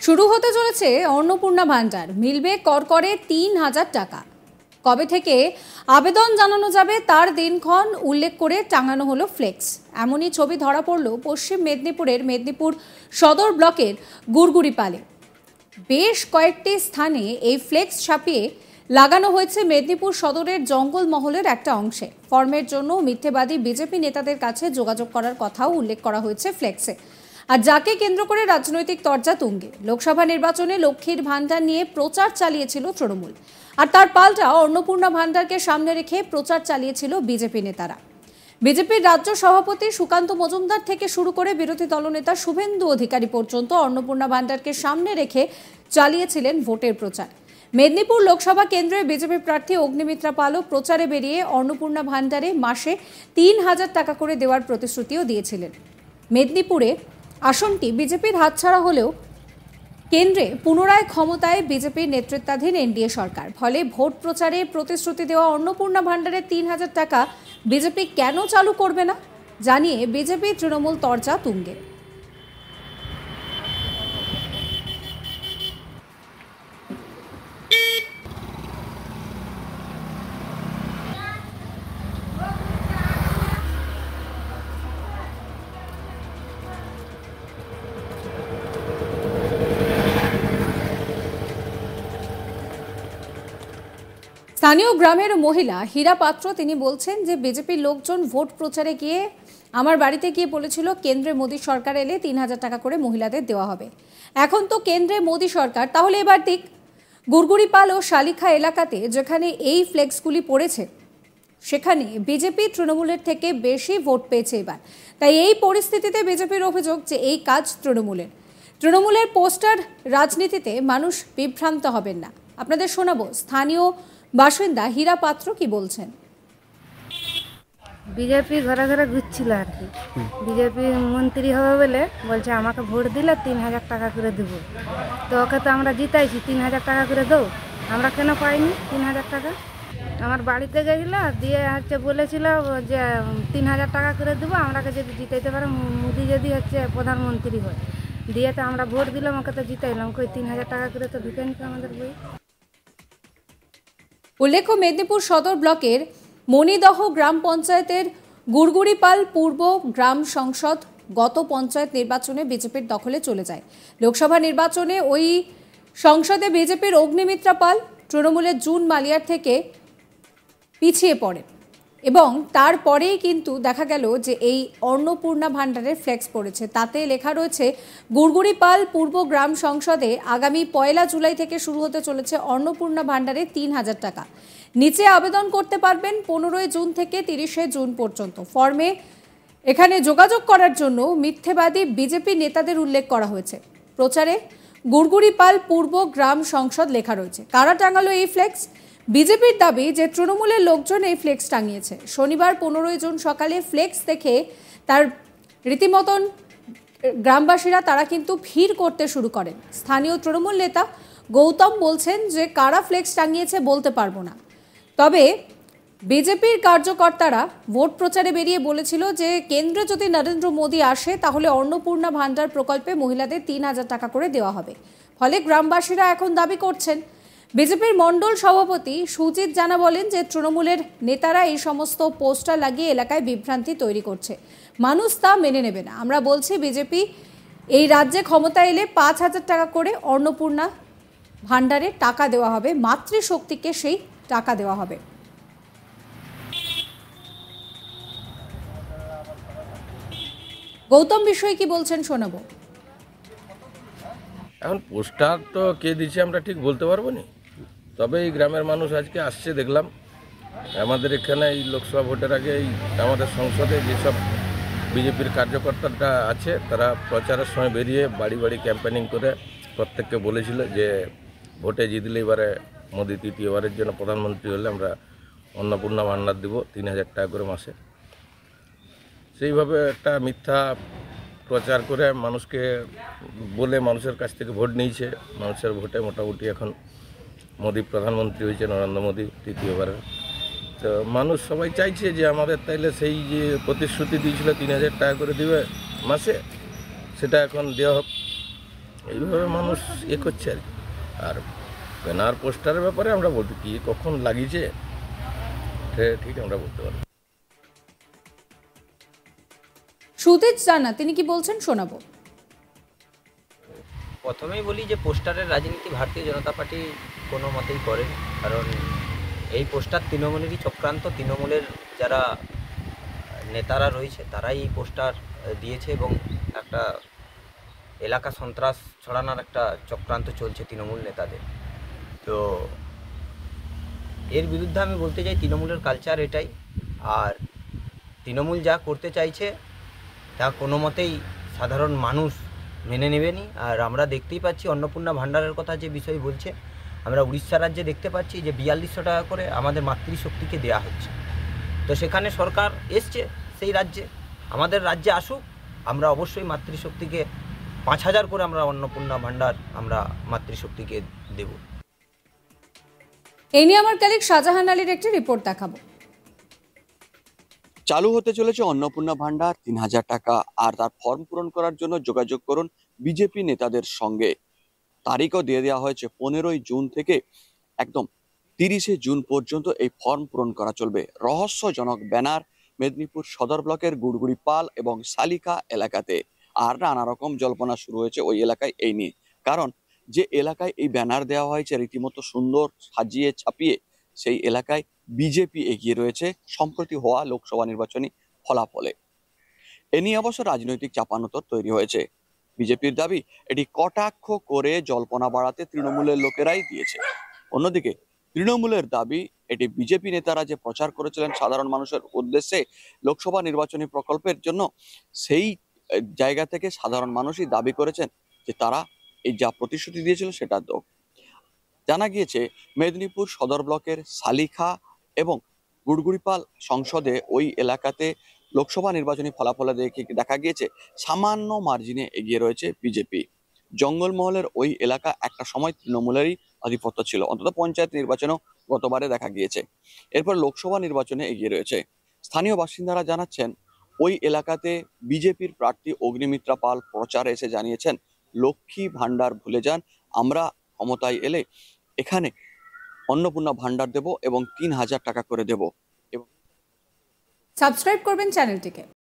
শুরু হতে চলেছে অন্নপূর্ণা ভান্ডার, মিলবে করকরে ৩,০০০ টাকা। কবে থেকে আবেদন জানানো যাবে তার দিনক্ষণ উল্লেখ করে টাঙানো হলো ফ্লেক্স। এমনই ছবি ধরা পড়ল পশ্চিম মেদিনীপুরের মেদিনীপুর সদর ব্লকের গুড়গুড়িপালে। বেশ কয়েকটি স্থানে এই ফ্লেক্স ছাপিয়ে লাগানো হয়েছে মেদিনীপুর সদরের জঙ্গলমহলের একটা অংশে। ফর্মের জন্য মিথ্যেবাদী বিজেপি নেতাদের কাছে যোগাযোগ করার কথাও উল্লেখ করা হয়েছে ফ্লেক্সে। আর যাকে কেন্দ্র করে রাজনৈতিক তরজা তুঙ্গে। লোকসভা নির্বাচনে লক্ষ্মীর ভান্ডার নিয়ে প্রচার চালিয়েছিল তৃণমূল, আর তার পাল্টা অন্নপূর্ণা ভান্ডারকে সামনে রেখে প্রচার চালিয়েছিল বিজেপি নেতারা। বিজেপির রাজ্য সভাপতি সুকান্ত মজুমদার থেকে শুরু করে বিরোধী দলনেতা শুভেন্দু অধিকারী পর্যন্ত অন্নপূর্ণা ভান্ডারকে সামনে রেখে চালিয়েছিলেন ভোটের প্রচার। মেদিনীপুর লোকসভা কেন্দ্রে বিজেপি প্রার্থী অগ্নিমিত্রা পালও প্রচারে বেরিয়ে অন্নপূর্ণা ভান্ডারে মাসে ৩,০০০ টাকা করে দেওয়ার প্রতিশ্রুতিও দিয়েছিলেন। মেদিনীপুরে আসনটি বিজেপির হাতছাড়া হলেও কেন্দ্রে পুনরায় ক্ষমতায় বিজেপির নেতৃত্বাধীন এনডিএ সরকার। ফলে ভোট প্রচারে প্রতিশ্রুতি দেওয়া অন্নপূর্ণা ভান্ডারের ৩,০০০ টাকা বিজেপি কেন চালু করবে না জানিয়ে বিজেপি তৃণমূল তরজা তুঙ্গে। স্থানীয় গ্রামের মহিলা হীরা পাত্র তিনি বলছেন যে বিজেপির লোকজন ভোট প্রচারে গিয়ে আমার বাড়িতে গিয়ে বলেছিল কেন্দ্রে মোদী সরকার এলে ৩,০০০ টাকা করে মহিলাদের দেওয়া হবে। এখন তো কেন্দ্রে মোদী সরকার, তাহলে এবার দিক। গুড়গুড়িপাল ও শালিখা এলাকাতে যেখানে এই ফ্লেক্সগুলি পড়েছে সেখানে বিজেপি তৃণমূলের থেকে বেশি ভোট পেয়েছে এবার। তাই এই পরিস্থিতিতে বিজেপির অভিযোগ যে এই কাজ তৃণমূলের পোস্টার রাজনীতিতে মানুষ বিভ্রান্ত হবেন না। আপনাদের শোনাবো স্থানীয় বাসিন্দা হীরা পাত্র কি বলছেন। বিজেপি ঘরে ঘরে ঘুরছিল আর কি, বিজেপি মন্ত্রী হবে বলে বলছে আমাকে ভোট দিলে ৩,০০০ টাকা করে দেবো। তো ওকে তো আমরা জিতাইছি, ৩,০০০ টাকা করে দাও। আমরা কেন পাইনি ৩,০০০ টাকা? আমার বাড়িতে গেছিল দিয়ে বলেছিল যে ৩,০০০ টাকা করে দেবো আমরাকে যদি জিতাইতে পারে, মোদি যদি প্রধানমন্ত্রী হয়। দিয়ে তো আমরা ভোট দিলাম, ওকে তো জিতাইলাম, কই 3,০০০ টাকা করে তো ঢুকে নিত আমাদের বই। উল্লেখ্য, মেদিনীপুর সদর ব্লকের মণিদহ গ্রাম পঞ্চায়েতের গুড়গুড়িপাল পূর্ব গ্রাম সংসদ গত পঞ্চায়েত নির্বাচনে বিজেপির দখলে চলে যায়। লোকসভা নির্বাচনে ওই সংসদে বিজেপির অগ্নিমিত্রা পাল তৃণমূলের জুন মালিয়ার থেকে পিছিয়ে পড়ে এবং তারপরেই কিন্তু দেখা গেল যে এই অন্নপূর্ণা ভান্ডারের ফ্লেক্স পড়েছে। তাতে লেখা রয়েছে গুড়গুড়িপাল পূর্ব গ্রাম সংসদে আগামী ১ জুলাই থেকে শুরু হতে চলেছে অন্নপূর্ণা ভান্ডারে ৩,০০০ টাকা। নিচে আবেদন করতে পারবেন ১৫ জুন থেকে ৩০ জুন পর্যন্ত। ফর্মে এখানে যোগাযোগ করার জন্য মিথ্যেবাদী বিজেপি নেতাদের উল্লেখ করা হয়েছে। প্রচারে গুড়গুড়িপাল পূর্ব গ্রাম সংসদ লেখা রয়েছে। কারা টাঙালো এই ফ্লেক্স? বিজেপির দাবি যে তৃণমূলের লোকজন এই ফ্লেক্স টাঙিয়েছে। শনিবার ১৫ জুন সকালে ফ্লেক্স দেখে তার রীতিমতন গ্রামবাসীরা তারা কিন্তু ভিড় করতে শুরু করেন। স্থানীয় তৃণমূল নেতা গৌতম বলছেন যে কারা ফ্লেক্স টাঙিয়েছে বলতে পারবো না, তবে বিজেপির কার্যকর্তারা ভোট প্রচারে বেরিয়ে বলেছিল যে কেন্দ্রে যদি নরেন্দ্র মোদী আসে তাহলে অন্নপূর্ণা ভান্ডার প্রকল্পে মহিলাদের ৩,০০০ টাকা করে দেওয়া হবে। ফলে গ্রামবাসীরা এখন দাবি করছেন। বিজেপির মণ্ডল সভাপতি সুজিত জানা বলেন যে তৃণমূলের নেতারা এই সমস্ত পোস্টার লাগিয়ে এলাকায় বিভ্রান্তি তৈরি করছে, মানুষ তা মেনে নেবে না। আমরা বলছি বিজেপি এই রাজ্যে ক্ষমতা এলে ৫,০০০ টাকা করে অন্নপূর্ণা ভান্ডারে টাকা দেওয়া হবে, মাতৃশক্তিকে সেই টাকা দেওয়া হবে। গৌতম বিষয়ে কি বলছেন শোনাবো। এখন পোস্টার তো কে দিচ্ছে আমরা ঠিক বলতে পারবো না, তবে এই গ্রামের মানুষ আজকে আসছে দেখলাম। আমাদের এখানে এই লোকসভা ভোটের আগে এই আমাদের সংসদে যেসব বিজেপির কার্যকর্তারা আছে তারা প্রচারের সময় বেরিয়ে বাড়ি বাড়ি ক্যাম্পেনিং করে প্রত্যেককে বলেছিল যে ভোটে জিতলে এবারে মোদী তৃতীয়বারের জন্য প্রধানমন্ত্রী হলে আমরা অন্নপূর্ণা ভান্ডার দেবো ৩,০০০ টাকা করে মাসে। সেইভাবে একটা মিথ্যা প্রচার করে মানুষকে বলে মানুষের কাছ থেকে ভোট নিয়েছে। মানুষের ভোটে মোটামুটি এখন মোদী প্রধানমন্ত্রী হয়েছে, নরেন্দ্র মোদী তৃতীয়বারে। তো মানুষ সবাই চাইছে যে আমাদের তাইলে সেই যে প্রতিশ্রুতি দিয়েছিল ৩,০০০ টাকা করে দেবে মাসে, সেটা এখন দেওয়া হোক। এইভাবে মানুষ করছে আর কি। আর ব্যানার পোস্টারের ব্যাপারে আমরা বলতে কি কখন লাগিয়েছে ঠিক আমরা বলতে পারবো। সুতেজ জানা তিনি কি বলছেন শোনাবো। প্রথমেই বলি যে পোস্টারের রাজনীতি ভারতীয় জনতা পার্টি কোনো মতেই করেন, কারণ এই পোস্টার তৃণমূলেরই চক্রান্ত। তৃণমূলের যারা নেতারা রয়েছে তারাই এই পোস্টার দিয়েছে এবং একটা এলাকা সন্ত্রাস ছড়ানোর একটা চক্রান্ত চলছে তৃণমূল নেতাদের। তো এর বিরুদ্ধে আমি বলতে চাই তৃণমূলের কালচার এটাই, আর তৃণমূল যা করতে চাইছে তা কোনো মতেই সাধারণ মানুষ মেনে নেবেনি। আর আমরা দেখতেই পাচ্ছি অন্নপূর্ণা ভাণ্ডারের কথা যে বিষয় বলছে, আমরা উড়িষ্যা রাজ্যে দেখতে পাচ্ছি যে 4200 টাকা করে আমাদের মাতৃশক্তিকে দেয়া হচ্ছে। তো সেখানে সরকার এসছে সেই রাজ্যে, আমাদের রাজ্যে আসুক, আমরা অবশ্যই মাতৃশক্তিকে 5000 করে আমরা অন্নপূর্ণা ভাণ্ডার আমরা মাতৃশক্তিকে দেব। এই নিয়ে আমার কালিক শাহজাহান আলীর একটি রিপোর্ট দেখাবো। চালু হতে চলেছে অন্নপূর্ণা ভান্ডার 3000 টাকা। আর তার ফর্ম পূরণ করার জন্য যোগাযোগ করুন বিজেপি নেতাদের সঙ্গে। তারিখও দিয়ে দেওয়া হয়েছে 15ই জুন থেকে একদম 30শে জুন পর্যন্ত এই ফর্ম পূরণ করা চলবে। রহস্যজনক ব্যানার মেদিনীপুর সদর ব্লকের গুড়গুড়ি পাল এবং শালিকা এলাকাতে। আর নানা রকম জল্পনা শুরু হয়েছে ওই এলাকায় এই নিয়ে, কারণ যে এলাকায় এই ব্যানার দেওয়া হয়েছে রীতিমতো সুন্দর সাজিয়ে ছাপিয়ে, সেই এলাকায় বিজেপি এগিয়ে রয়েছে সম্প্রতি হওয়া লোকসভা নির্বাচনী ফলাফলে। এ নিয়ে অবশ্য রাজনৈতিক চাপানোতর তৈরি হয়েছে। বিজেপির দাবি এটি কটাক্ষ করে জল্পনা বাড়াতে তৃণমূলের লোকেরাই দিয়েছে। অন্যদিকে তৃণমূলের দাবি এটি বিজেপি নেতারা যে প্রচার করেছিলেন সাধারণ মানুষের উদ্দেশ্যে লোকসভা নির্বাচনী প্রকল্পের জন্য, সেই জায়গা থেকে সাধারণ মানুষই দাবি করেছেন যে তারা এই যা প্রতিশ্রুতি দিয়েছিল সেটা দাও। জানা গিয়েছে মেদিনীপুর সদর ব্লকের শালিখা এবং গুড়গুড়িপাল সংসদে ওই এলাকাতে লোকসভা নির্বাচনী ফলাফলে দেখা গিয়েছে সামান্য মার্জিনে এগিয়ে রয়েছে বিজেপি। জঙ্গলমহলের ওই এলাকা একটা সময় তৃণমূলেরই আধিপত্য ছিল, অন্তত পঞ্চায়েত নির্বাচনেও গতবারে দেখা গিয়েছে। এরপর লোকসভা নির্বাচনে এগিয়ে রয়েছে। স্থানীয় বাসিন্দারা জানাচ্ছেন ওই এলাকাতে বিজেপির প্রার্থী অগ্নিমিত্রা পাল প্রচারে এসে জানিয়েছেন, লক্ষ্মী ভান্ডার ভুলে যান, আমরা ক্ষমতায় এলে এখানে অন্নপূর্ণা ভান্ডার দেব এবং 3000 টাকা করে দেব। সাবস্ক্রাইব করবেন চ্যানেলটিকে।